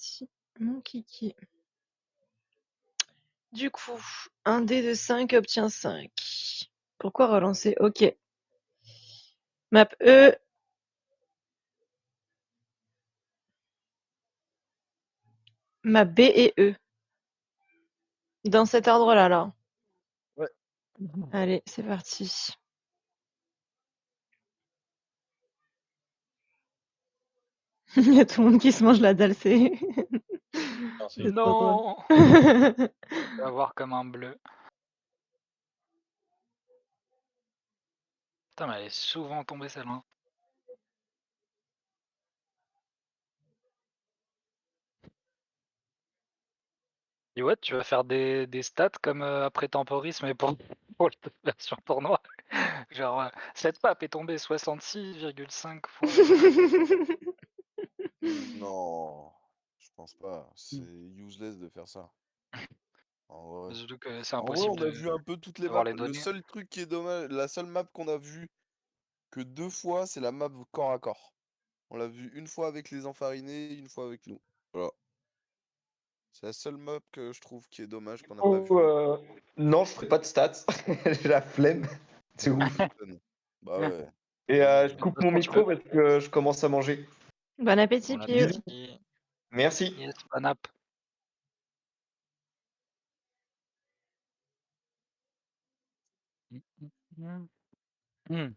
parti, mon kiki. Du coup, un dé de 5 obtient 5. Pourquoi relancer? Ok. Map E. Map B et E. Dans cet ordre-là, là. Ouais. Allez, c'est parti. Il y a tout le monde qui se mange la dalle, c'est... Merci. c'est trop drôle. Non! On va voir comme un bleu. Putain, mais elle est souvent tombée celle-là. Et ouais, tu vas faire des stats comme après temporisme mais pour la version tournoi. Genre, cette map est tombée 66,5 fois. Non, je pense pas. C'est useless de faire ça. En vrai. Surtout que c'est En vrai, impossible on a vu un peu toutes les d'avoir maps. les Le données. seul truc qui est dommage, la seule map qu'on a vue que 2 fois, c'est la map corps à corps. On l'a vu une fois avec les enfarinés, une fois avec nous. Voilà. C'est la seule map que je trouve qui est dommage qu'on n'a pas vue. Non, je ferai pas de stats. J'ai la flemme. C'est Ouais, ouf. tu m'étonnes. Bah ouais. Et Vraiment. je De toute coupe mon façon, tu micro peux. parce que je commence à manger. Bon appétit, Bon Pieux. appétit. Merci. Yes, bon app. Hmm.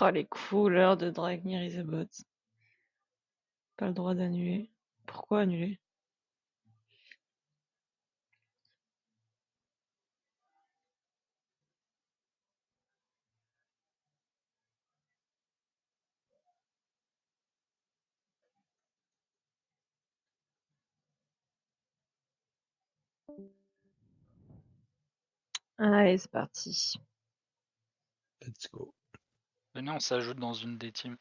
Oh, les couleurs de Dragnir Isabot. Pas le droit d'annuler. Pourquoi annuler? Allez, c'est parti. Let's go. Venez, on s'ajoute dans une des teams.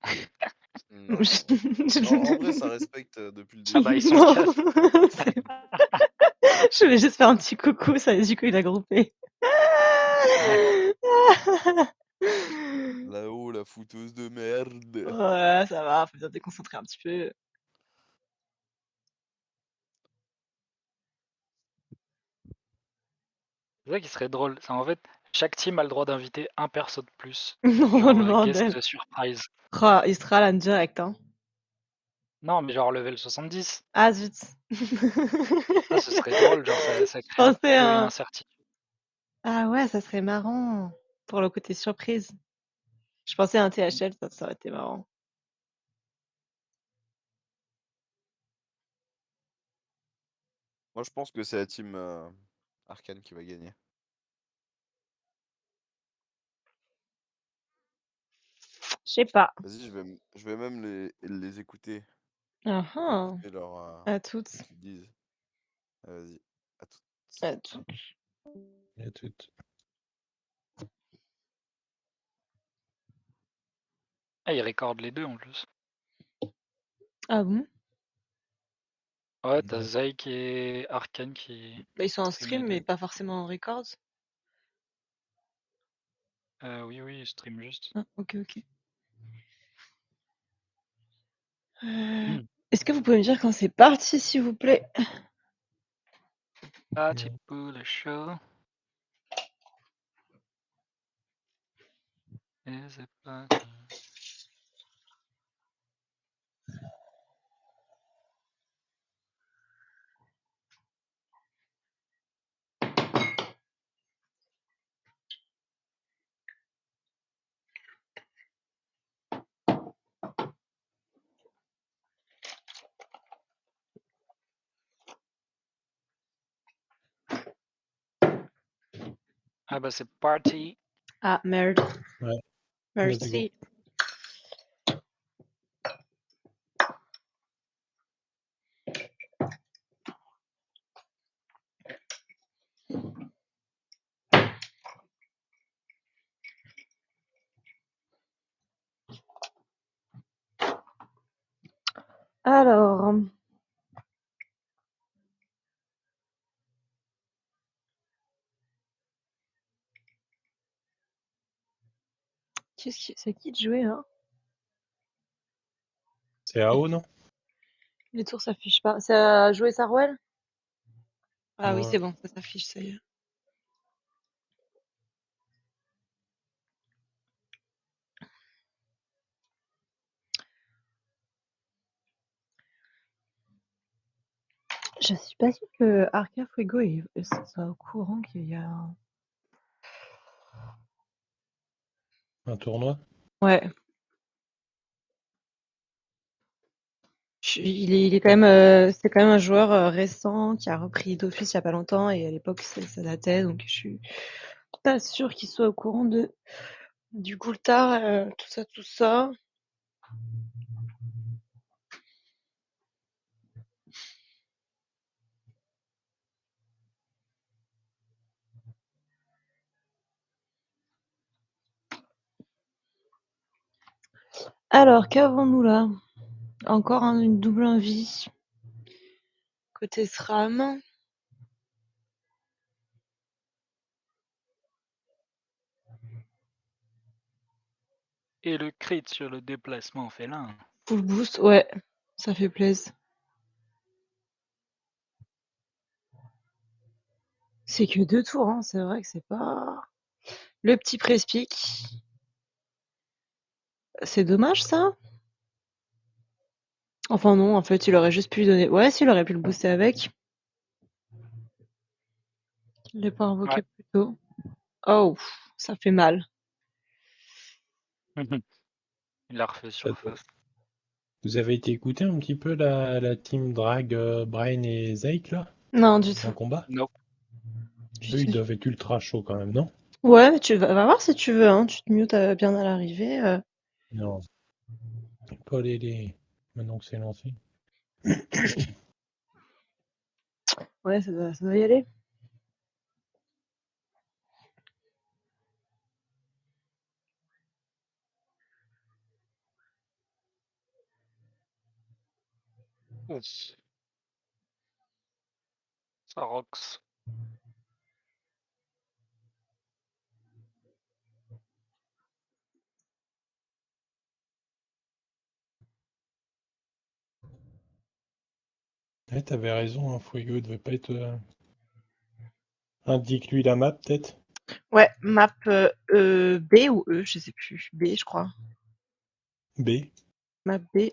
Non. En vrai, ça respecte depuis le Ah début. bah, ils sont Non. 4. Je voulais juste faire un petit coucou, ça, du coup, il a groupé. Là-haut, la fouteuse de merde. Ouais, ça va, faut bien te déconcentrer un petit peu. C'est ça qui serait drôle. C'est en fait, chaque team a le droit d'inviter un perso de plus. Non, le Genre bordel. guest surprise. Oh, il sera là direct, hein. Non, mais genre level 70. Ah zut. Ça, ce serait drôle, genre ça Je crée un pensais peu une un... incertitude. Ah ouais, ça serait marrant. Pour le côté surprise. Je pensais à un THL, ça aurait été marrant. Moi, je pense que c'est la team Arcane qui va gagner. Je sais pas. Vas-y, je vais même les écouter. Ah ah. Écouter leur, À toutes. ce qu'ils disent. Vas-y, à tout. À toutes. Et tout. Ah, ils recordent les deux en plus. Ah bon? Ouais, t'as Zyke et Arkane qui Bah, ils sont en stream les stream, mais deux. pas forcément en records. Oui, ils stream juste. Ah, ok, ok. Hmm. Est-ce que vous pouvez me dire quand c'est parti, s'il vous plaît? Parti pour le show. Et c'est parti. Ah bah c'est parti. Ah, merde. Ouais. Let's go. Merci. Alors, C'est qui de jouer, hein? C'est AO, non? Les tours s'affichent pas. C'est à jouer Sarwell? Ah oui, Ouais. c'est bon, ça s'affiche, ça y est. Je suis pas sûre que Arca Fuego soit au courant qu'il y a un... Un tournoi? Ouais. Il est quand même, c'est quand même un joueur récent qui a repris Dofus il y a pas longtemps et à l'époque ça datait, donc je suis pas sûre qu'il soit au courant du Goultard, tout ça, tout ça. Alors, qu'avons-nous là? Encore une double invie. Côté SRAM. Et le crit sur le déplacement félin. Full boost, ouais, ça fait plaisir. C'est que 2 tours, hein, c'est vrai que c'est pas... Le petit Prespic. C'est dommage ça? Enfin non, en fait, il aurait juste pu lui donner... Ouais, si, il aurait pu le booster avec. Il l'a pas invoqué Ouais. plus tôt. Oh, ça fait mal. Il l'a refait Ça doit- surface. Vous avez été écouter un petit peu la team Drag, Brian et Zeke, là, Non, du en tout. combat? Nope. Du Eux, ils tout. doivent être ultra chauds quand même, non? Ouais, mais tu va voir si tu veux, hein. Tu te mutes bien à l'arrivée. Non. Pas maintenant que c'est lancé. Ouais, ça doit y aller. Ouf. Ça rocks. Ouais, t'avais raison, hein, Fuego devait pas être. Indique-lui la map, peut-être? Ouais, map B ou E, je sais plus. B, je crois. B. Map B.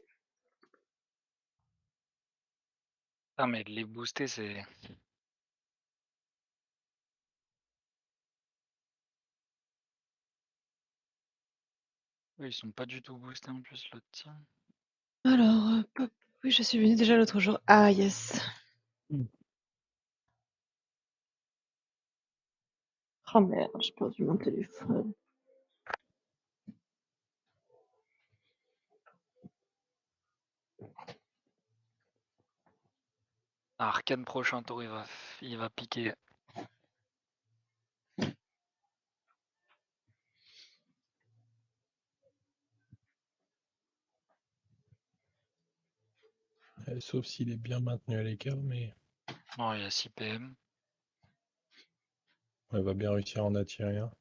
Ah, mais les booster, c'est. Eux, ils sont pas du tout boostés en plus, l'autre team. Alors, hop, oui, je suis venue déjà l'autre jour. Ah, yes. Oh merde, j'ai perdu mon téléphone. Arcane prochain tour, il va piquer. Sauf s'il est bien maintenu à l'écart, mais Non, il y a 6 PM. on va bien réussir à en attirer un.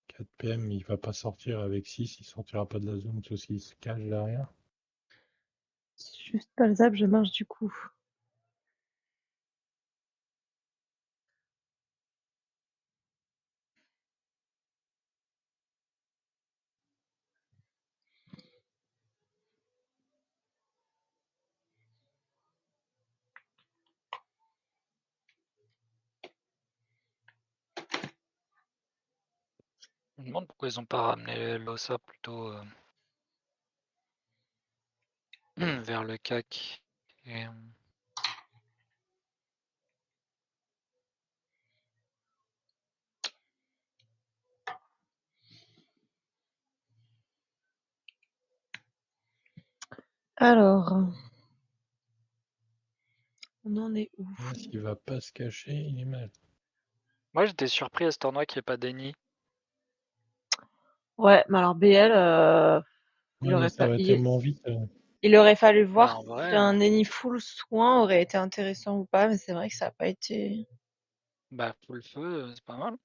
4 PM, il va pas sortir avec 6, il sortira pas de la zone, sauf s'il se cache derrière. Juste pas le zap, je marche du coup. Je me demande pourquoi ils ont pas ramené l'OSA plutôt vers le CAC. Et, Alors, on en est où? S'il va pas se cacher, il est mal. moi, j'étais surpris à ce tournoi qu'il n'y ait pas d'Eni. Ouais, mais alors BL, Ouais, mais ça va tellement vite. il aurait fallu Bah, voir en si vrai, un Any full soin aurait été intéressant ou pas, mais c'est vrai que ça a pas été. bah, full feu, c'est pas mal.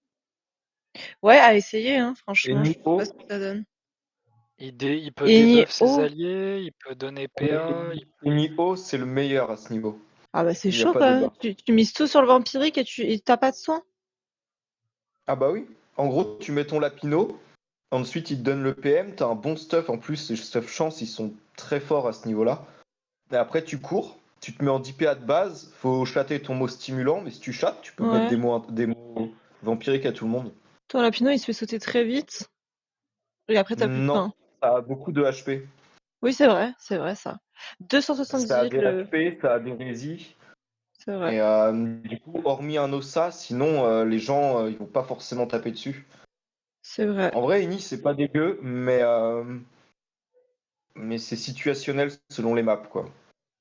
Ouais, à essayer, hein, Et franchement, je sais pas ce Nio, que ça donne. Il peut Et debuff ses Nioh, alliés, il peut donner PA. Nio, c'est le meilleur à ce niveau. ah bah c'est Il n'y a chaud pas quand de même. débat. Tu mises tout sur le vampirique et t'as pas de soin? Ah bah oui. En gros, tu mets ton Lapino, ensuite il te donne le PM, t'as un bon stuff en plus, les stuff chance, ils sont très forts à ce niveau-là. Et après, tu cours, tu te mets en 10 PA de base, faut chatter ton mot stimulant, mais si tu chattes, tu peux mettre Ouais. des mots vampiriques à tout le monde. Ton Lapino, il se fait sauter très vite. Et après, t'as plus de Non, soin. ça a beaucoup de HP. Oui, c'est vrai ça. Ça a 278 des le. HP, ça a des résis. C'est vrai. Et du coup, hormis un Ossa, sinon les gens ils vont pas forcément taper dessus. C'est vrai. En vrai, Ini, c'est pas dégueu, mais c'est situationnel selon les maps, quoi.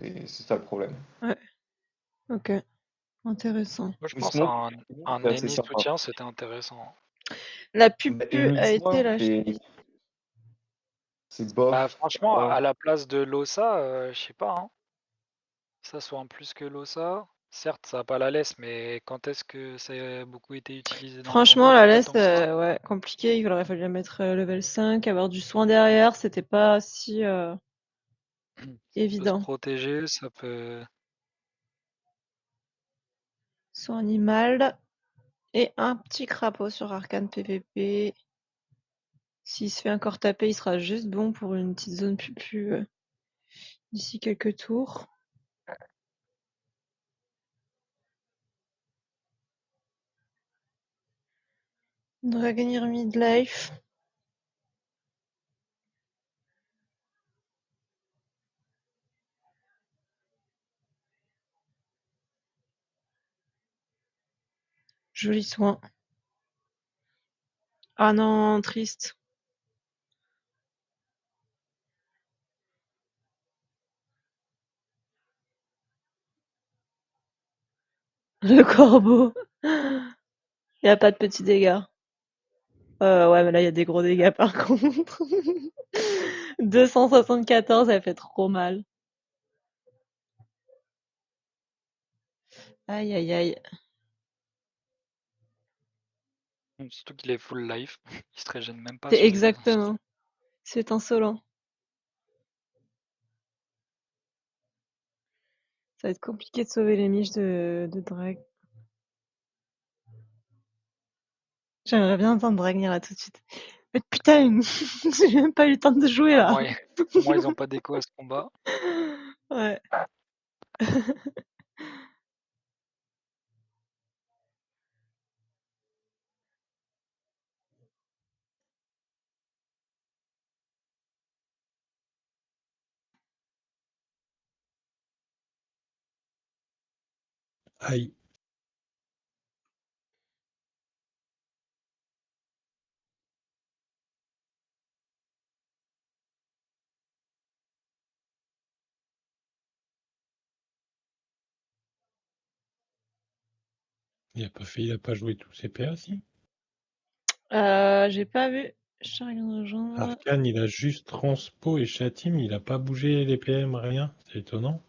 C'est ça le problème. Ouais. Ok. Intéressant. Moi, je Mais pense sinon, à Ini, un c'est assez ennemi sympa. soutien, c'était intéressant. La Bah, pupu Ini a été soin, lâchée. c'est bof. Bah, franchement, Oh. à la place de l'Ossa, je sais pas, hein. Ça soit en plus que l'Ossa. Certes, ça n'a pas la laisse, mais quand est-ce que ça a beaucoup été utilisé dans le Franchement, tournoi? la Pas laisse, tant que ça. ouais, compliqué. Il aurait fallu la mettre level 5, avoir du soin derrière. C'était pas si Ça peut se évident. protéger, ça peut. Soin animal. Et un petit crapaud sur Arcane PVP. S'il se fait encore taper, il sera juste bon pour une petite zone pupu d'ici quelques tours. Dragonir midlife. Joli soin. Ah non, triste. Le corbeau. Il n'y a pas de petits dégâts. Ouais, mais là, il y a des gros dégâts par contre. 274, ça fait trop mal. Aïe, aïe, aïe. Surtout qu'il est full life. Il se régène même pas C'est sur les. exactement. C'est insolent. Ça va être compliqué de sauver les miches de Drag. J'aimerais bien entendre Dragnir là tout de suite. Mais putain, j'ai même pas eu le temps de jouer Au là. moins, au moins, ils ont pas d'écho à ce combat. Ouais. Aïe. Il a pas joué tous ses PA, si? J'ai pas vu. Je regarde de rejoindre. Arcane, il a juste transpo et Chatim, il a pas bougé les PM, rien. C'est étonnant.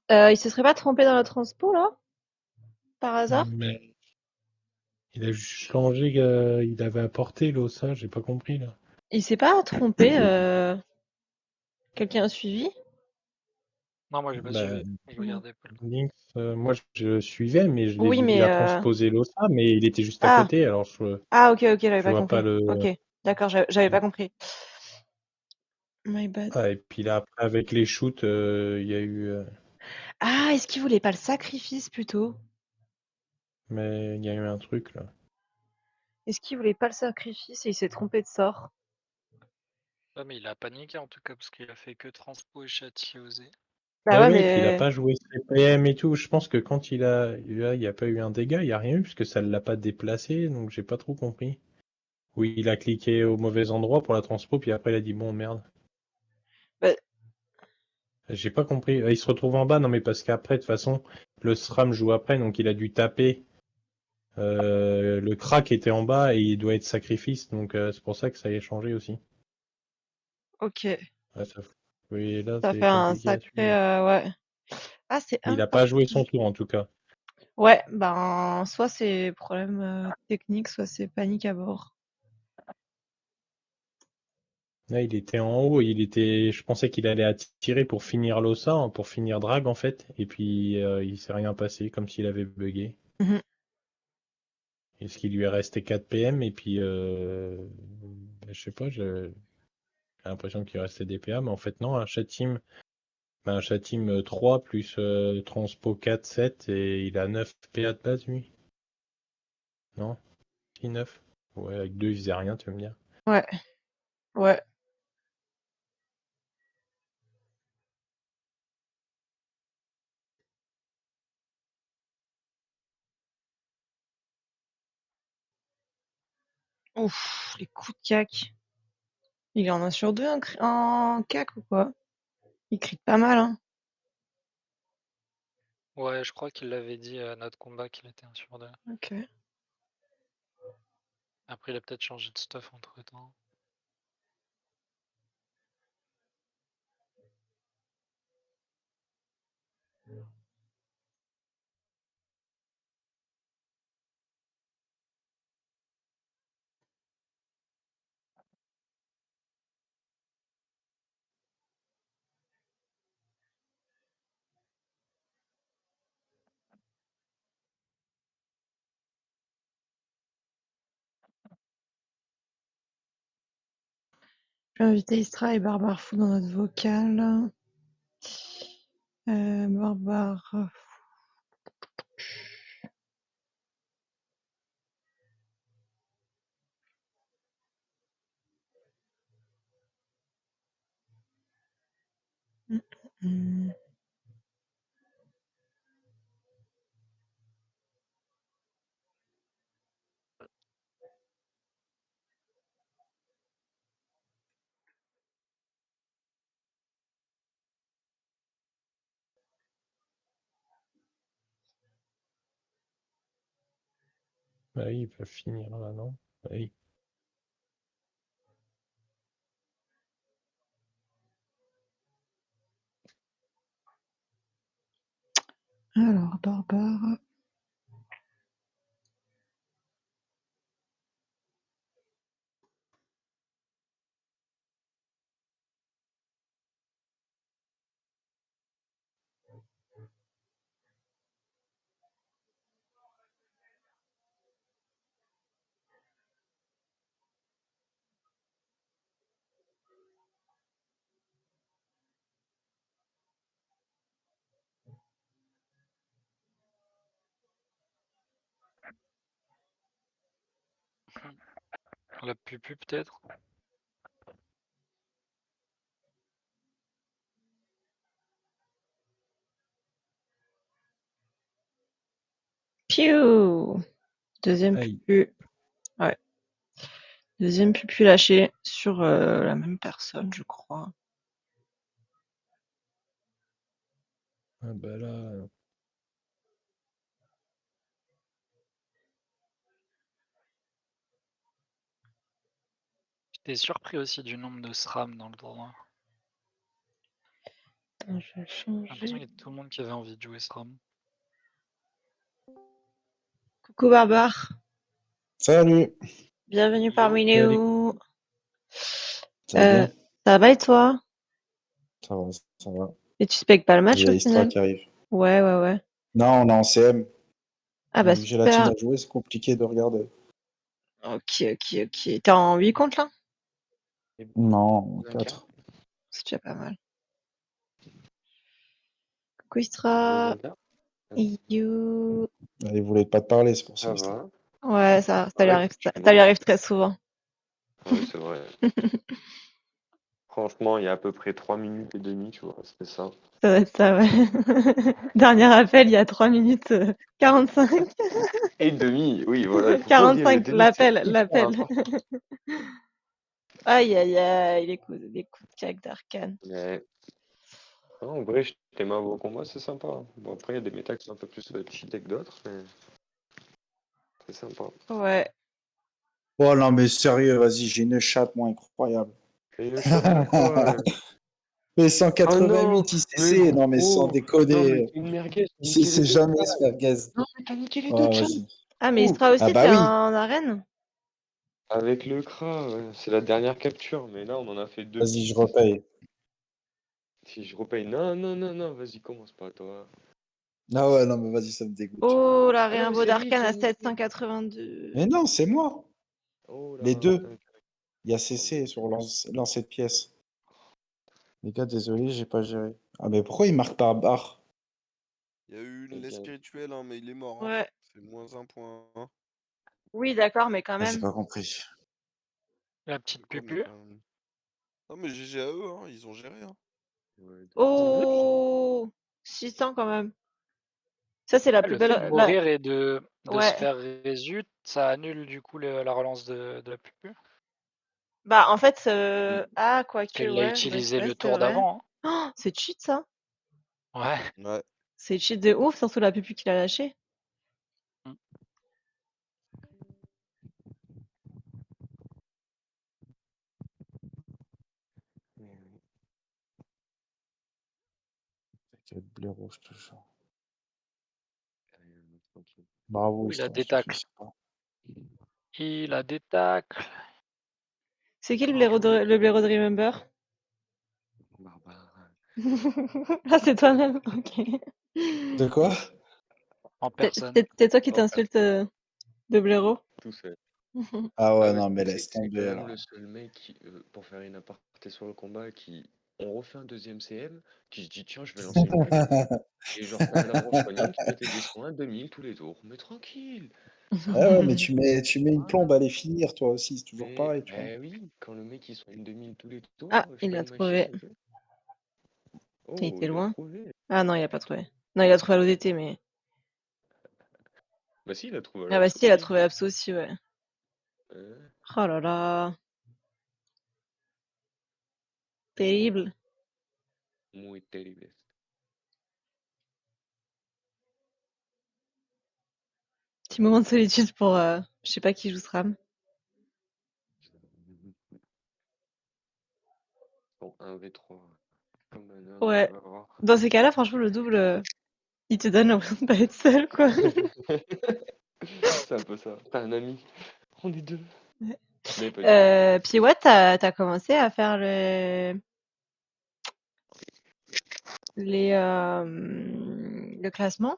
Il se serait pas trompé dans la transpo là? Par hasard? Mais il a juste changé, il avait apporté l'OSA, j'ai pas compris là. Il s'est pas trompé, quelqu'un a suivi? Non, moi, j'ai pas Bah, suivi. Je regardais pas le coup. Lynx, moi je suivais, mais je l'ai Oui, vu, il mais a transposé l'OSA, mais il était juste à ah! côté, alors je, Ah OK, OK, j'avais je pas vois pas compris. le. OK, d'accord, j'avais pas compris. My bad. Ah, et puis là, après, avec les shoots, il y a eu. Ah, est-ce qu'il voulait pas le sacrifice plutôt? Mais il y a eu un truc là. Est-ce qu'il voulait pas le sacrifice et il s'est trompé de sort? Ouais, mais il a paniqué en tout cas, parce qu'il a fait que transpo et châtier osé. Bah Eh ouais, ouais, puis il a mais pas joué ses PM et tout. Je pense que quand là, il y a pas eu un dégât, il y a rien eu, puisque ça l'a pas déplacé, donc j'ai pas trop compris. Oui, il a cliqué au mauvais endroit pour la transpo, puis après il a dit bon merde. bah, J'ai pas compris. Il se retrouve en bas, non mais parce qu'après, de toute façon, le SRAM joue après, donc il a dû taper. Le crack était en bas et il doit être sacrifice, donc c'est pour ça que ça a changé aussi. OK. Ouais, oui, là Ça c'est fait un compliqué à sacré, suivre. ouais. Ah, c'est Il a pas joué son imparti. tour en tout cas. Ouais, ben, soit c'est problème technique, soit c'est panique à bord. Là, il était en haut, je pensais qu'il allait attirer pour finir l'ossa, hein, pour finir drag en fait, et puis il s'est rien passé, comme s'il avait bugué. Mhm. Et ce qui lui est resté 4 PM, et puis je sais pas, j'ai l'impression qu'il restait des PA, mais en fait non, un chat-team 3 plus transpo 4, 7, et il a 9 PA de base lui. Non? Si 9? Ouais, avec 2 il faisait rien, tu veux me dire. Ouais, ouais. Ouf, les coups de cac. Il en a sur 2 en cac ou quoi? Il crie pas mal, hein. Ouais, je crois qu'il l'avait dit à notre combat qu'il était 1 sur 2. Ok. Après, il a peut-être changé de stuff entre temps. Je vais inviter Istra et Barbare Fou dans notre vocal. Barbare. Hmm. Bah oui, ils peuvent finir là, non? Bah oui. Alors, Barbare. La pupu, peut-être? Piou! Deuxième Aïe. pupu. Ouais. Deuxième pupu lâché sur la même personne, je crois. Ah bah là. J'étais surpris aussi du nombre de SRAM dans le tournoi. Attends, je vais J'ai l'impression qu'il changer. y a tout le monde qui avait envie de jouer SRAM. Coucou Barbare. Salut, Bienvenue Yo. parmi Salut. nous. ça va bien? Ça va et toi? Ça va, ça va. Et tu spectes pas le Il match y au a Istra final? qui arrive. Ouais, ouais, ouais. Non, on est en CM. Ah Mais bah vu que j'ai la team super. à jouer, c'est compliqué de regarder. Ok, ok, ok. T'es en 8 comptes là? Non, Ok. 4. C'est déjà pas mal. Coucou Istra. You. Il voulait pas te parler, c'est pour ça. Ça va? Ouais, ça lui Ouais, arrive, ça lui franchement, arrive très souvent. oui, c'est vrai. Franchement, il y a à peu près 3 minutes et demie, tu vois, c'était ça. Ça doit être ça, ouais. Dernier appel il y a 3 minutes 45. Et demi, oui, voilà, il faut pas oublier le 45, demi, c'est hyper l'appel. important. Aïe, aïe, aïe, les coups de cac d'Arkane. Mais, non, en vrai, j'étais mal au combat, c'est sympa, hein. Bon, après, il y a des méta qui sont un peu plus cheatés que d'autres, mais c'est sympa. Ouais. Oh non, mais sérieux, vas-y, j'ai une chatte, moi, incroyable. Et le chat de quoi? Mais Oh 188 non, ICC, non mais sans non, mais déconner. une merguez, t'as ICC niqué les deux jamais chats. se merguez. Non, mais t'as niqué les deux Ouais, chats. vas-y. Ah, mais Istra aussi, Ah bah t'es oui. en arène? Avec le CRA, ouais. C'est la dernière capture, mais là on en a fait 2. Vas-y, je repaye. Si je repaye. Non, vas-y, commence pas, toi. Ah ouais, non mais vas-y, ça me dégoûte. Oh, la Ah non, mais réinvo c'est lui d'Arcane qui a à niqué. 782. Mais non, c'est moi. Oh là, Les deux. putain. Il y a CC sur lancer de pièces. Les gars, désolé, j'ai pas géré. Ah mais pourquoi il marque par barre? Il y a eu une Vas-y, laisse spirituelle, hein, mais il est mort. Hein. Ouais. C'est -1 point. Hein. Oui, d'accord, mais quand Ah, j'ai même. pas compris. La petite Quoi, mais pupu. quand même. Non, mais GG à eux, hein, ils ont géré. Hein. Ouais, de ouf. Oh, 600 quand même. Ça, c'est la plus Le fait de belle. mourir et de se Ouais. faire résu, ça annule du coup la relance de la pupu. Bah, en fait, Parce quoique, qu'il l'a ouais, utilisé le c'est tour vrai. d'avant. Oh, c'est cheat, ça. Hein. Ouais. Ouais. C'est cheat de ouf, surtout la pupu qu'il a lâchée. T'inquiète, blaireau, je te jure. Bravo, Il a Istra, des je te tacles. félicite pas. Il a des tacles. C'est qui le blaireau de Remember? Barbare. Ah, c'est toi-même, ok. De quoi? En personne. C'est toi qui Oh, t'insultes de blaireau? tout seul. Ah Ah ouais, ouais, non, mais c'est laisse quand tomber même alors. le seul mec qui, pour faire une aparté sur le combat, qui on refait un deuxième CM, qui se dit tiens je vais lancer une pupe. Et genre t'as la branche soignante qui mettait des soins 2000 tous les tours. Mais tranquille, ça Ah ouais, mais va. tu mets une plombe à les finir, toi aussi, c'est toujours Mais pareil, tu vois. oui, quand le mec il soigne 2000 tous les tours, Ah, je il suis pas l'a une machine. trouvé. Ok. Il Oh, était il a loin. trouvé. Ah non, il a pas trouvé. Non, il a trouvé à l'ODT, mais. Bah si, il a trouvé Ah la bah si, il a aussi. trouvé Abs aussi, ouais. Euh, Oh là là. Terrible. muy terrible. Petit moment de solitude pour je sais pas qui joue SRAM. Bon, 1v3. Comme un homme, Ouais. tu vas voir. Dans ces cas-là, franchement, le double, il te donne l'impression de pas être seul, quoi. C'est un peu ça. T'as un ami. On est deux. Ouais. Mais pas du tout. Puis ouais, t'as commencé à faire le classement.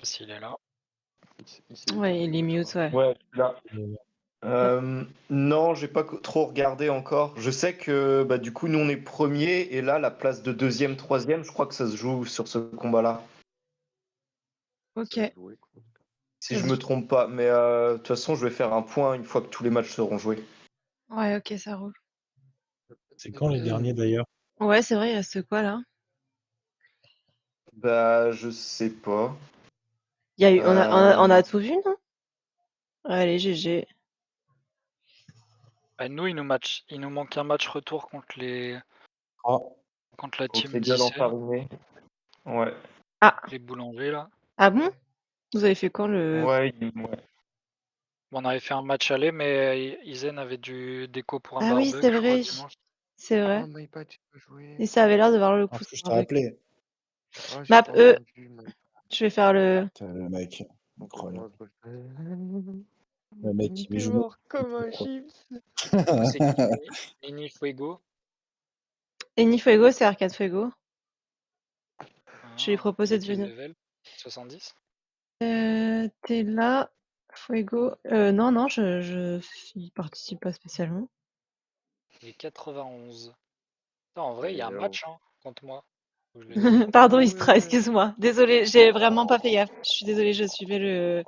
S'il est là. Ouais, il est mute, ouais. Ouais, là. Non, j'ai pas trop regardé encore. Je sais que bah, du coup, nous on est premier et là, la place de deuxième, troisième, je crois que ça se joue sur ce combat-là. Ok. Ça se jouait, quoi. Si Ça je se me joue. trompe pas. Mais de toute façon, je vais faire un point une fois que tous les matchs seront joués. Ouais, ok, ça roule. C'est quand les derniers d'ailleurs? Ouais, c'est vrai, il reste quoi là? Bah, je sais pas. Il y a eu, on a Euh, tout vu, non? Allez, GG. Bah, nous, il nous manque un match retour contre Ah, contre la contre team les gueules d'Issel, enfarinées. Ouais. Ah, les boulangers là. ah bon? Vous avez fait quand le. Ouais, Bon, on avait fait un match aller, mais Isen avait du déco pour un Ah oui, barbecue, c'est je crois, vrai. dimanche. C'est Oh, vrai. MyPad, tu peux jouer. Et ça avait l'air de valoir le en coup, ce plus, je t'ai barbecue. appelé. Oh, j'ai Map pas E, entendu. je vais faire le. Putain, le mec, incroyable. Comment je peux le Le mec faire. qui met T'es joue. mort comme un chips. Du coup, c'est qui Mini Fuego? Eni Fuego, c'est Arcade Fuego. Je lui ai Ah, il proposé a de quel venir. level? 70? T'es là, Fuego. Non, non, il participe pas spécialement. Il est 91. Putain, en vrai, il y a un Meilleur. match hein, contre moi. Faut que je le dise. Pardon, Ah Istra, ouais. excuse-moi. Désolée, j'ai vraiment pas fait gaffe. Je suis désolée, je suivais le.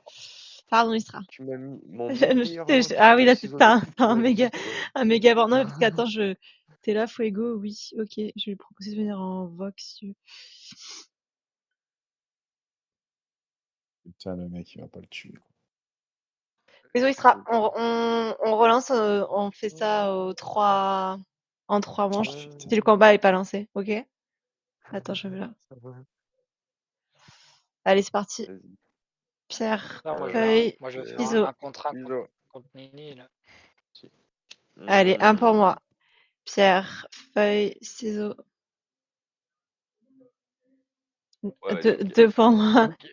Pardon, Istra. Tu m'as mis mon meilleur joueur de Ah oui, pierre, là, ciseaux, t'as papier, tu un m'as méga, dit quoi? un méga bord. Non, parce qu'attends, t'es là, Fuego, oui, ok. Je vais lui proposer de venir en Vox. Putain, le mec, il va pas le tuer. Désolé, Istra, on relance, on fait ça en 3 manches. Ouais, Si le combat est pas lancé, ok? Attends, je vais là. ça va. Allez, c'est parti. Vas-y. Pierre, Non, moi, feuille, je vais faire ciseaux. un contre un Ciseaux. contre Nini, là. Allez, un pour Mmh. moi. Pierre, feuille, ciseaux. Ouais, Deux, ok. deux pour moi. Ok.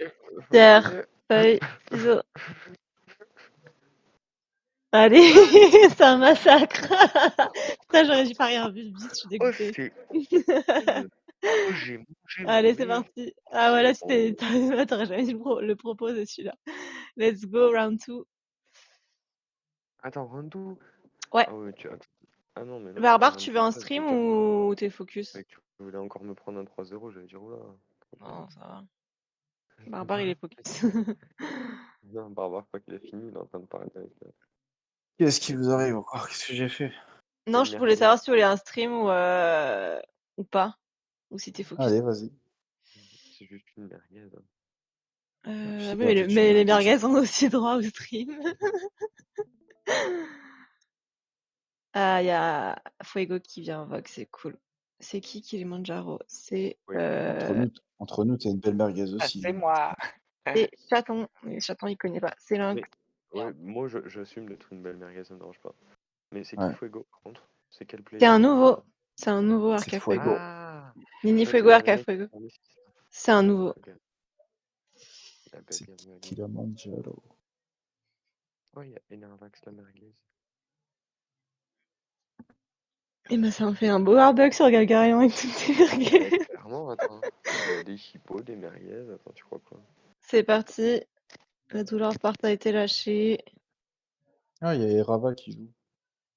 Pierre, feuille, ciseaux. Allez, c'est un massacre. Putain, j'aurais dû parier un but, je suis Oh, dégoûtée. c'est. Oh, j'ai mangé mon Allez, c'est nez. parti. Ah voilà, Oh. t'aurais jamais dû le proposer celui-là. Let's go, round 2. Attends, Randou. Ouais. Ah ouais, tu. Ah non, mais non, Barbare, round tu veux two, un ça, stream j'allais dire. ou t'es focus? Mec, tu voulais encore me prendre un 3-0, j'allais dire, oula. Non, ça va. Barbare, il est focus. Non, Barbare, pas qu'il a fini, il est en train de parler avec. Qu'est-ce qui vous arrive encore? Qu'est-ce que j'ai fait? Non, je voulais savoir si tu voulais un stream ou pas. Ou si t'es focus. Allez, vas-y. C'est juste une merguez. Hein. C'est Mais, pas toute mais une les merguez. merguez ont aussi droit au stream. Ah, il y a Fuego qui vient en vogue, c'est cool. C'est qui Kilimanjaro? C'est Oui. Entre nous, t'es une belle merguez Ah, aussi. c'est moi. c'est Chaton. Mais Chaton, il connaît pas. C'est Lynx. Mais, ouais, moi, j'assume d'être une belle merguez, ça me dérange pas. Mais c'est qui Ouais. Fuego, par contre? C'est quel player? C'est un nouveau. C'est un nouveau C'est Arca Fuego. Fuego. Ah! Nini Je croyais que Fuego, c'était un Arca mec Fuego. qui parlait, c'est ça. C'est un nouveau. Ok. Ah, bah, C'est bienvenue à lui. Kilimanjaro. Oh, il y a Enervax la merguez. Et ben, ça en fait un beau hardbug sur Galgarian avec toutes ces merguez. Ouais, clairement, attends. Il y a des hippos, des merguez, attends, tu crois quoi? C'est parti. La douleur part a été lâchée. Ah, il y a Erava qui joue.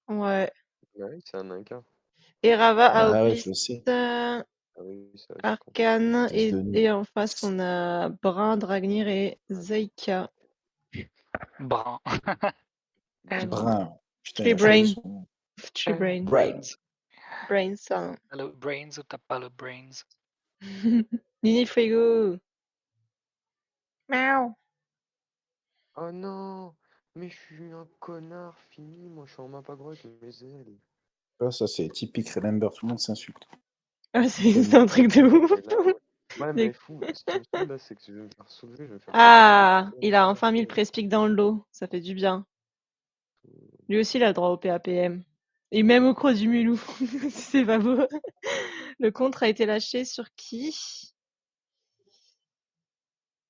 Ouais. Ouais, c'est un Inca. Et Rava, Ah ouais, Aoplis, je le sais. Ah oui, ça, je compte. Arcane. Fils de nid. Et en face, on a Brun, Dragnir et Zeika. Brun. Brun. Putain, Tree il a changé Brain. son nom. Tree Brain. Brains. Brain, ça. T'as le brains ou t'as pas le brains? Nini Fuego. Miaou. Oh non! Mais je suis un connard fini, moi je suis en map agro avec mes ailes. Ah, ça, c'est typique Remember. Tout le monde s'insulte. Ah, c'est un truc de ouf. Mais là, ouais, Mais- mais fou, ce qui me saoule là, c'est que je vais me faire soulever, je vais me faire. Ah, il a enfin mis le press-pick dans le lot. Ça fait du bien. Euh, Lui aussi, il a le droit au PAPM. Et même au croc du mulou. Si c'est pas beau. Le contre a été lâché sur qui?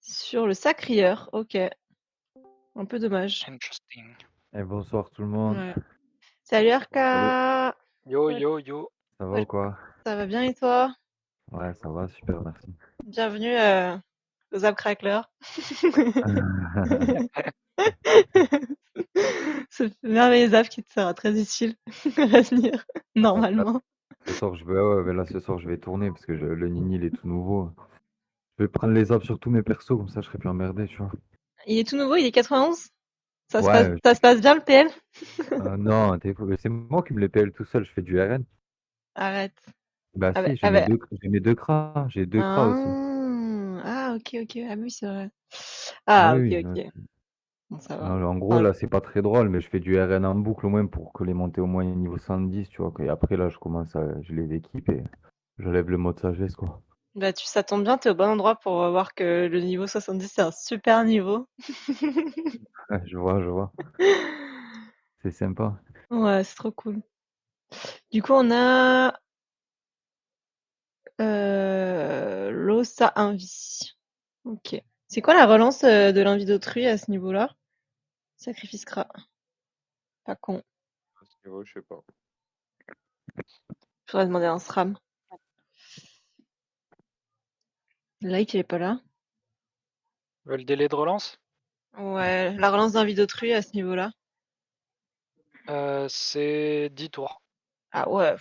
Sur le Sacrieur. Ok. Un peu dommage. Interesting. Et bonsoir tout le monde. Ouais. Salut Arca. Yo, yo, yo. Ça va ou quoi? Ça va bien et toi? Ouais, ça va, super, merci. Bienvenue aux App Crackler. Ce merveilleux app qui te sera très utile à l'avenir, normalement. Ce soir, ce soir, je vais tourner parce que le Nini, il est tout nouveau. Je vais prendre les apps sur tous mes persos, comme ça, je serai plus emmerdé, tu vois. Il est tout nouveau, il est 91? Ça Ouais, se passe bien le PL? non, c'est moi qui me les PL tout seul, je fais du RN. Arrête. Bah Ah bah, si, j'ai mes deux cras, j'ai deux cras aussi. Ah, ok, ok. Ah oui, c'est vrai. Ah Ah, ok, oui, ok. Bon, ça va. non, en gros, Ah, là, c'est pas très drôle, mais je fais du RN en boucle au moins pour que les monter au moins niveau 110, tu vois. Et après, là, je les équipe et j'enlève le mode sagesse, quoi. bah, ça tombe bien, t'es au bon endroit pour voir que le niveau 70, c'est un super niveau. Ouais, je vois. C'est sympa. Ouais, c'est trop cool. Du coup, on a Losa Invi. Ok. C'est quoi la relance de l'envie d'autrui à ce niveau-là? Sacrifice Kra. Pas con. à ce niveau, je sais pas. Faudrait demander un SRAM. Like, il est pas là. Le délai de relance? Ouais, la relance d'envie d'autrui à ce niveau-là. C'est 10 tours. Ah ouais.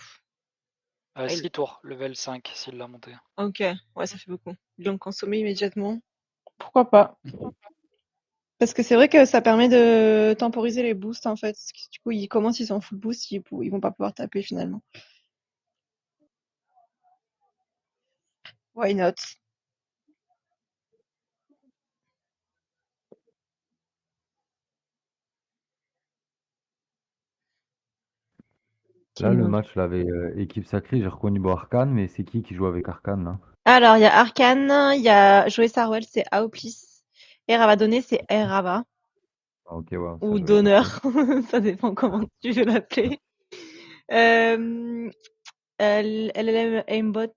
6 tours, level 5 s'il l'a monté. Ok, ouais, ça fait beaucoup. Ils l'ont consommé immédiatement. Pourquoi pas? Parce que c'est vrai que ça permet de temporiser les boosts en fait. Parce que du coup, ils commencent, ils sont full boost, ils vont pas pouvoir taper finalement. Why not? Là, le match, là, avec équipe sacrée, j'ai reconnu Arcane, mais c'est qui joue avec Arcane, là? Alors, il y a Arcane, il y a Joey Sarwell, c'est Aoplis. Erava donné, c'est Erava. Ah, ok, ouais, ça Ou doit être ça. donneur. Ça dépend comment tu veux l'appeler. LLM Aimbot,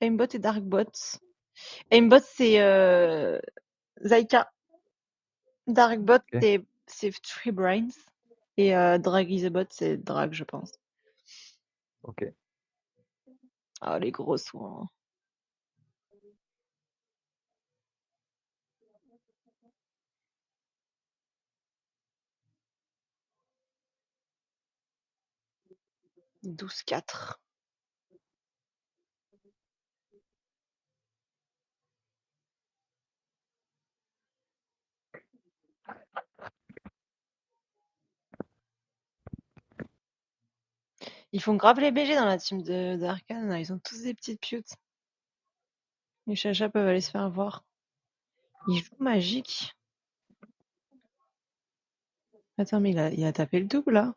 Aimbot et Darkbot. Aimbot, c'est Zaika. Darkbot, Ok. c'est Three Brains. Et Drag is a Bot, c'est Drag, je pense. Ok. Ah, les gros soins. « 12-4. Ils font grave les BG dans la team d'Arcane. Ils ont tous des petites putes. Les chachas peuvent aller se faire voir. Ils jouent magique. Attends, mais il a tapé le double, là.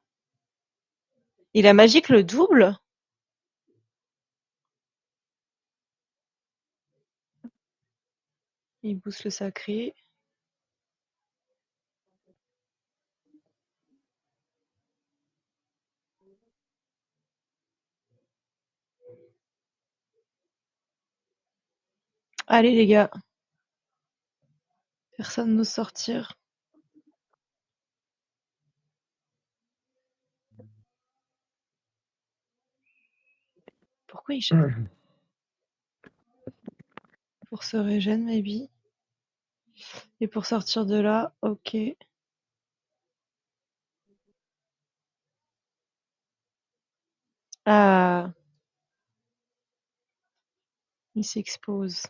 Il a magique le double? Il booste le sacré. Allez, les gars. Personne n'ose sortir. Pourquoi il cherche? Pour se régène, maybe. Et pour sortir de là, ok. Ah, il s'expose.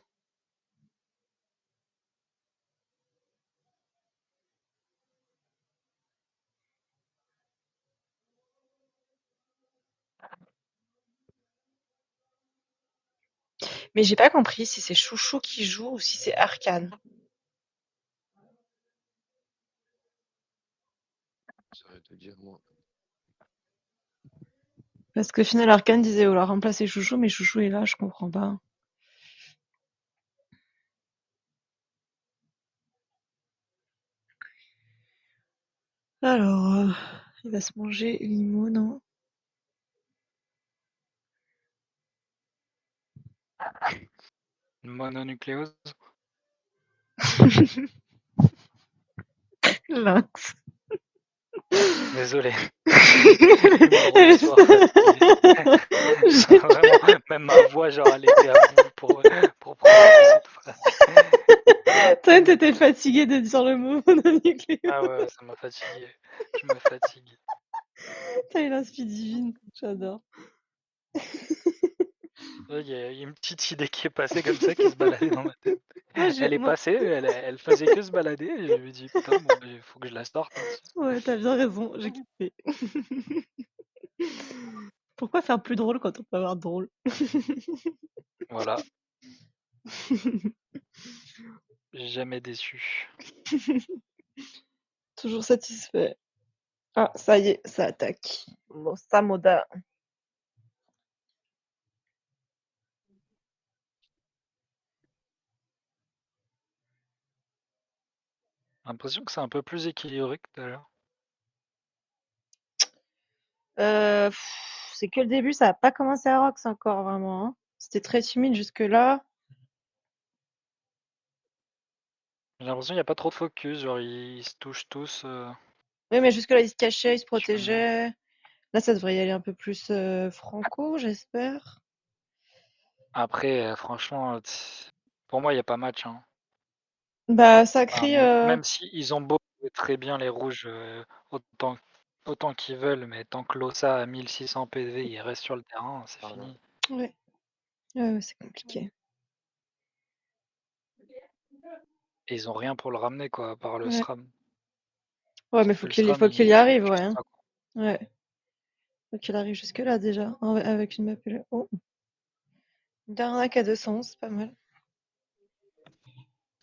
Mais j'ai pas compris si c'est Chouchou qui joue ou si c'est Arcane. Ça va te dire, moi. Parce que final Arcane disait vouloir remplacer Chouchou, mais Chouchou est là, je comprends pas. Alors, il va se manger Limo, non? Une mononucléose. Lynx. Désolé. Numéro du soir fatigué. Vraiment, même ma voix, genre, elle était à bout pour prononcer cette phrase. Toi, t'étais fatigué de dire le mot mononucléose. Ah ouais, ça m'a fatigué. Je me fatigue. T'as eu l'inspi divine, j'adore. Il y a une petite idée qui est passée comme ça, qui se baladait dans ma tête. Moi, Elle est passée, elle faisait que se balader, et je me dis, putain, bon, il faut que je la sorte. Hein. Ouais, t'as bien raison, j'ai kiffé. Pourquoi faire plus drôle quand on peut avoir drôle? Voilà, jamais déçu. Toujours satisfait. Ah, ça y est, ça attaque. Bon, Samoda. J'ai l'impression que c'est un peu plus équilibré que tout à l'heure. C'est que le début, ça a pas commencé à Rox encore, vraiment. Hein. C'était très timide jusque-là. J'ai l'impression qu'il n'y a pas trop de focus, genre ils se touchent tous. Oui, mais jusque-là, ils se cachaient, ils se Je sais pas comment. protégeaient. Là, ça devrait y aller un peu plus franco, j'espère. Après, franchement, pour moi, il n'y a pas match. Hein. Bah, Enfin, Sacré, même si ils ont beau jouer très bien les rouges autant qu'ils veulent, mais tant que Losa a 1600 PV, il reste sur le terrain, c'est Pardon. fini. ouais. Ouais, c'est compliqué. Et ils ont rien pour le ramener, quoi, à part le Ouais. SRAM. Ouais, mais Parce que le SRAM, faut qu'il y il fait arrive, que ouais. Hein. ça, quoi. Ouais. Faut qu'il arrive jusque-là, déjà. Avec une map. Oh. Une arnaque à 211, c'est pas mal.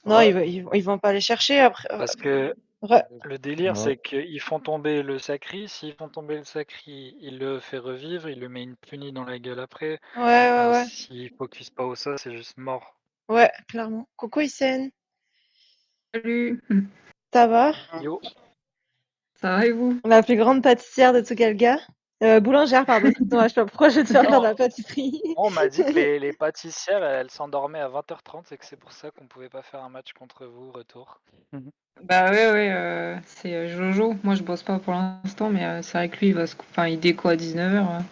Non, Ouais. ils vont pas aller chercher après. Parce que Ouais. le délire, Ouais. c'est qu'ils font tomber le Sacri. S'ils font tomber le Sacri, il le fait revivre, il lui met une punie dans la gueule après. Ouais. S'il focus pas au ça, c'est juste mort. Ouais, clairement. Coco Isen. Salut. Ça va? Yo, Ça va et vous? La plus grande pâtissière de Tsugalga? Boulangère, pardon. Excuse-moi, je sais pas pourquoi je vais te faire faire de la pâtisserie. on m'a dit que les pâtissières, elles s'endormaient à 20h30 et que c'est pour ça qu'on pouvait pas faire un match contre vous, retour. Bah ouais, c'est Jojo. Moi je bosse pas pour l'instant, mais c'est vrai que lui enfin, il déco à 19h.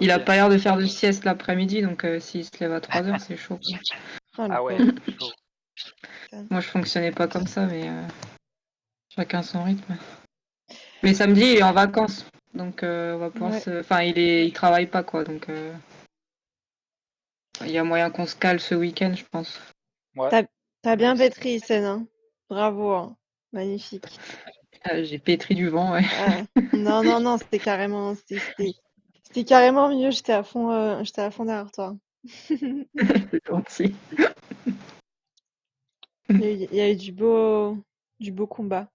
Il a Ok. pas l'air de faire de sieste l'après-midi, donc s'il se lève à 3h, c'est chaud, quoi. Oh, le Ah ouais, pauvre. chaud. Moi je fonctionnais pas comme ça, mais chacun son rythme. Mais samedi il est en vacances, donc on va pouvoir Ouais. se. Enfin, il travaille pas, quoi, donc il y a moyen qu'on se cale ce week-end, je pense. Ouais. T'as bien Oui, pétri, Isen, hein. Bravo, hein. Magnifique. J'ai pétri du vent, ouais. Ah, non, c'était carrément mieux. J'étais à fond derrière toi. C'est gentil. Il y a eu du beau combat.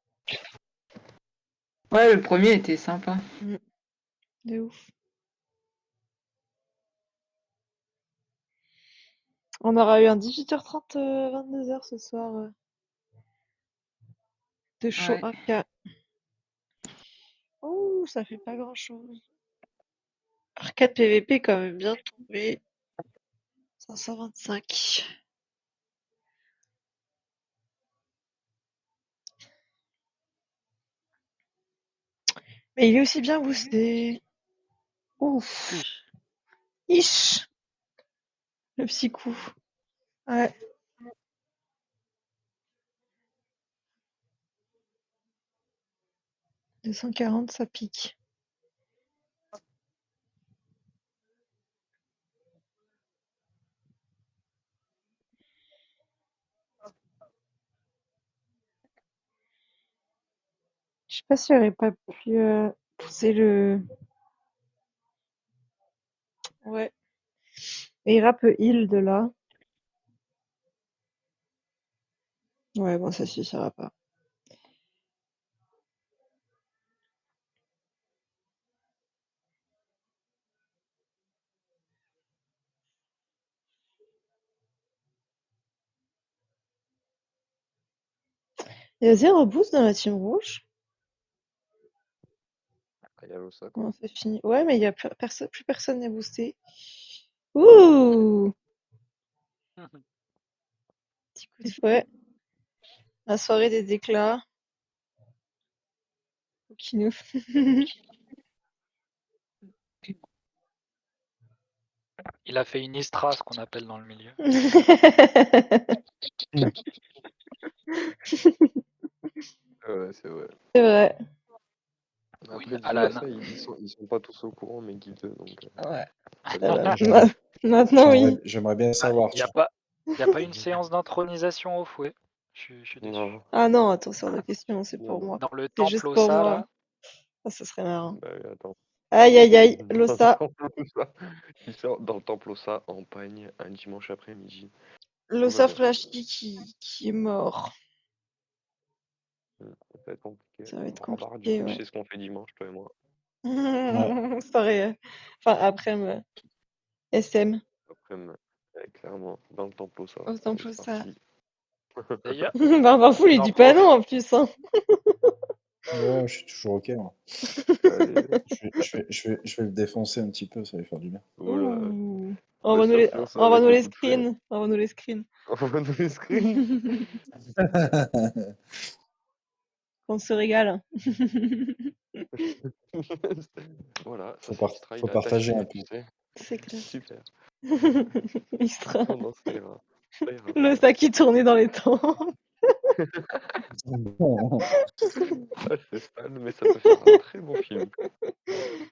Ouais, le premier était sympa. De ouf. On aura eu un 18h30, 22h ce soir de show Ouais. AK. Oh, ça fait pas grand chose. Arcade PVP quand même bien tombé. 525. Mais il est aussi bien boosté. Ouf. Oui. Ish. Le petit coup. Ouais. 240, ça pique. Je sais pas si j'aurais pas pu pousser le. Ouais. Et Ira peut heal de là. Ouais, bon, ça suffira pas. Il y a 0 boost dans la team rouge. Il y a Losa, quoi. Comment ça finit? Ouais, mais il y a plus personne n'est boosté. Ouh! Petit coup de fouet. La soirée des éclats. Kinou. Il a fait une Istra, ce qu'on appelle dans le milieu. Ouais, c'est vrai. C'est vrai. Oui, Après, dis pas Alan. ça, ils sont pas tous au courant, mais Guide, donc Ouais. ça C'est vrai. dépend. Maintenant, oui. J'aimerais bien savoir. Il n'y a pas une séance d'intronisation au fouet. Je suis déçu. Non, Ah non, attention de question, c'est non, pour non. moi. Dans le C'est temple juste pour Ossa, moi. là, Ah, ça serait marrant. Bah oui, attends. Aïe, aïe, aïe. Dans le Losa. temple Ossa, il sort dans le temple Ossa en pagne un dimanche après-midi. Tout va Losa bien. Flashy qui est mort. Ça va être compliqué. Ça va être Barbare, du compliqué, coup, tu ouais. sais ce qu'on fait dimanche, toi et moi. Ça aurait... Enfin, après, SM. Après, clairement, dans le temple Ossa, Autant allez, pour c'est ça. parti. d'ailleurs. Barbare Fou, il j'en dit pas non prof- en plus. Hein. Ouais, je suis toujours ok, moi. Allez, Je vais le défoncer un petit peu, ça va lui faire du bien. oula, Ouh. le surf Envoie avec nous le les coup de fouet. screens. Envoie nous les screens. Envoie-nous les screens. On se régale. Voilà, ça c'est Istra, Faut il a partager un attaché, peu. tu sais. C'est clair. Super. Istra. Non, non, ça ira. Ça ira, ça Le ira. sac qui tournait dans les temps. Ah, c'est sale, mais ça peut faire un très bon film.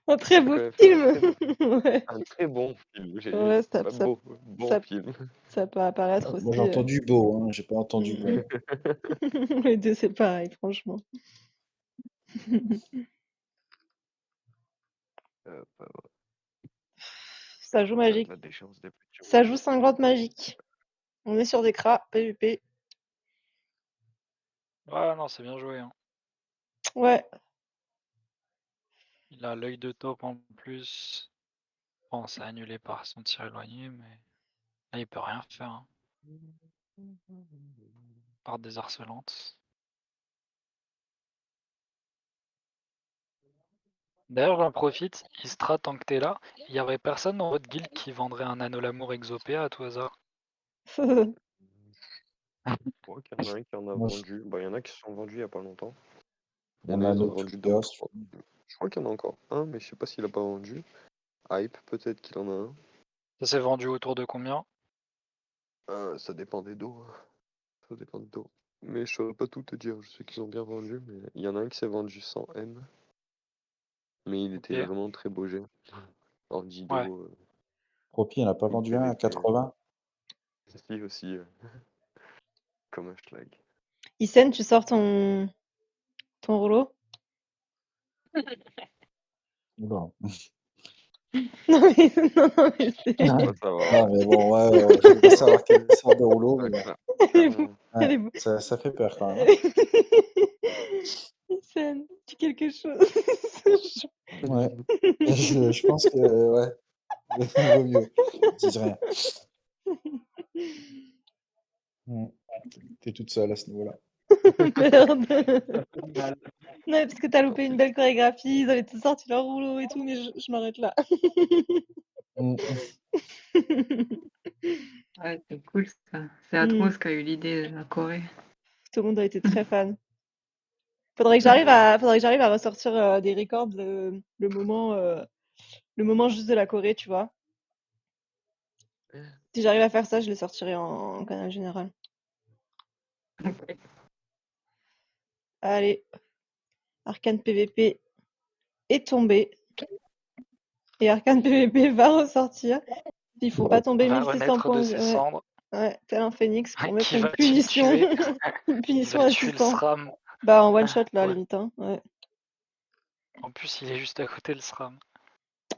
Un très Ça peut beau quand même faire film. Ouais, un très bon film. J'ai ouais dit, pas beau, bon ça, film. ça peut apparaître Moi, j'ai aussi. entendu beau, hein, j'ai pas entendu bon. Les deux, c'est pareil, franchement. Bah, Ça joue donc ça magique. date d'échéance des petits Ça rouges. joue 5 grottes magiques. On est sur des cras, PVP. Ouais, non, c'est bien joué. Hein. Ouais. Il a l'œil de taupe en plus. Bon, c'est annulé par son tir éloigné, mais là, il peut rien faire. Hein. par des harcelantes. D'ailleurs, j'en profite, Istra, tant que t'es là, il y aurait personne dans votre guilde qui vendrait un anneau l'amour exopéa à tout hasard? Je crois qu'il y en a un qui en a Moi, vendu. Bah, il y en a qui se sont vendus il y a pas longtemps. Il y en mon a, ils anneau ont vendu Tupéa, d'autres. Je crois qu'il y en a encore un, mais je sais pas s'il a pas vendu. Hype, peut-être qu'il en a un. Ça s'est vendu autour de combien? Ça dépend des dos. Ça dépend des dos. Mais je saurais pas tout te dire. Je sais qu'ils ont bien vendu, mais il y en a un qui s'est vendu 100 M. Mais il était Ok. vraiment très beau jet. En 10 Ouais. dos. Propi, il n'a pas il vendu un à PVP. 80. Si, aussi. Comme un schlag. Isen, tu sors ton rouleau? Oula. Non mais non mais c'est Ça va, ça va. Non, mais bon, ouais, je veux pas savoir quelle sorte de rouleau, Ça mais craint. elle est beau. Elle ouais, est beau. ça fait peur quand même. Isen, dis quelque chose. Ouais, je pense que, ouais, il vaut mieux. Je dis rien. T'es toute seule à ce niveau-là. Merde. Mal. Non, parce que t'as Tant loupé une pis. belle chorégraphie, ils avaient tous sorti leur rouleau et tout, mais je m'arrête là. Mm. Ouais, c'est cool ça. C'est Mm. Atmos qui a eu l'idée de la Corée. Tout le monde a été très fan. Faudrait que j'arrive à ressortir des records le moment juste de la Corée, tu vois. Si j'arrive à faire ça, je les sortirai en canal général. Allez, Arcane PVP est tombé. Et Arcane PVP va ressortir. Il faut pas tomber Va 1600 renaître de points. ses Ouais, cendres. ouais, tel un phénix pour mettre Qui une va-t-il punition. tuer? Une Il punition va à tuer le 600. SRAM. Bah en one shot là, Ouais. limite. Hein. Ouais. En plus, il est juste à côté le SRAM.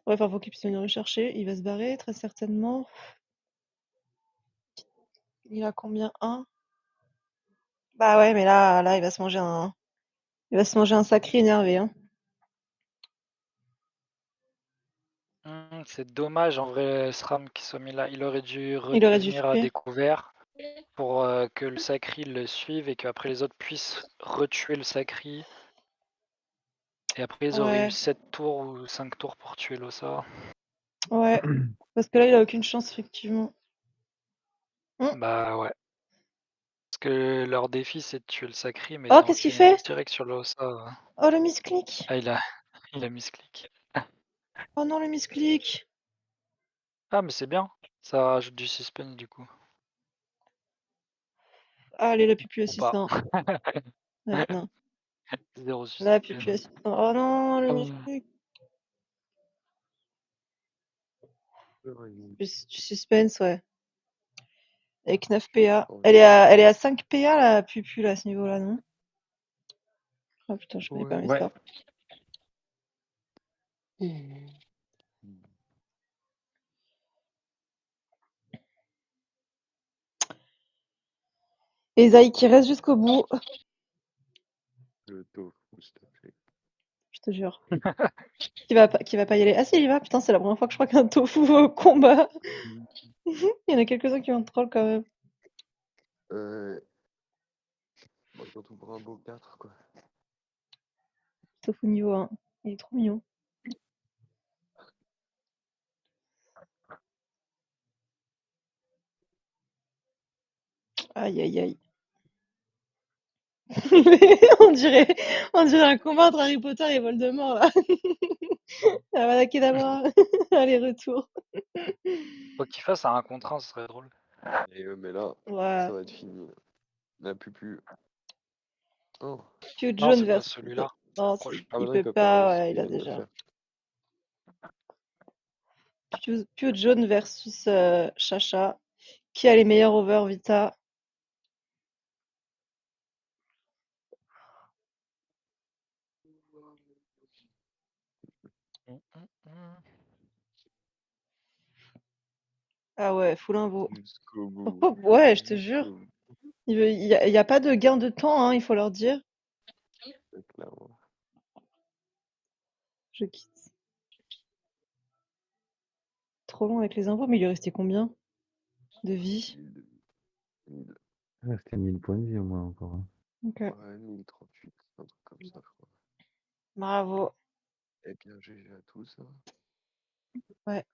Ouais, enfin, faut qu'il puisse venir le chercher. Il va se barrer, très certainement. Il a combien? 1? Bah ouais, mais là, il va se manger un sacré énervé. Hein. C'est dommage en vrai, SRAM qui soit mis là. Il aurait dû Il aurait dû revenir à flipper. découvert pour que le Sacri le suive et qu'après les autres puissent retuer le Sacri. Et après, ils auraient eu Ouais, 7 tours ou 5 tours pour tuer l'Ossa. ouais. Parce que là, il a aucune chance, effectivement. Bah ouais. Parce que leur défi, c'est de tuer le Sacri, mais Oh, t'es en qu'est-ce qu'il phoenix fait? direct sur l'Ossa. Oh, le misclick. Ah, il a misclick. Oh non, le misclick. Ah, mais c'est bien. Ça rajoute du suspense du coup. Allez, la pupu à Ou pas. 600. Ouais, non. 0 La suspense. pupu à 600. Oh non, le misclick. Du suspense, ouais. Avec 9 PA. Elle est à 5 PA, la pupu, là, à ce niveau-là, non? Oh putain, je connais pas mes Ouais. stats. Et Zai qui reste jusqu'au bout. Le tofu, s'il te plaît. Je te jure. Qui va pas y aller. Ah si, il y va. Putain, c'est la première fois que je crois qu'un tofu au combat. Il y en a quelques-uns qui ont troll quand même. Bon, surtout pour un beau 4, quoi. Tofu niveau 1. Il est trop mignon. Aïe aïe aïe. on dirait un combat entre Harry Potter et Voldemort là. Avada Kedavra. Aller-retour. Faut qu'il fasse un contre 1, ce serait drôle. Mais là, Ouais. ça va être fini. N'a plus. Oh. Pew Non, John c'est pas versus. celui-là. Non, Proche. Ah il bah non, il peut peut pas, pas. ouais, il Il a vient de le déjà. faire. Pew John versus Chacha. Qui a les meilleurs over Vita? Ah ouais, full invo. Jusqu'au bout. Ouais, je te jure. Jusqu'au bout. Il y a pas de gain de temps, hein, il faut leur dire. Clairement. Je quitte. Trop long avec les infos, mais il lui restait combien de vie? 1000. Ouais, c'était 1000 points de vie au moins encore, hein. Ok, Ouais, 1038, un truc comme ça, je crois. bravo. Eh bien, GG à tous, hein. Ouais.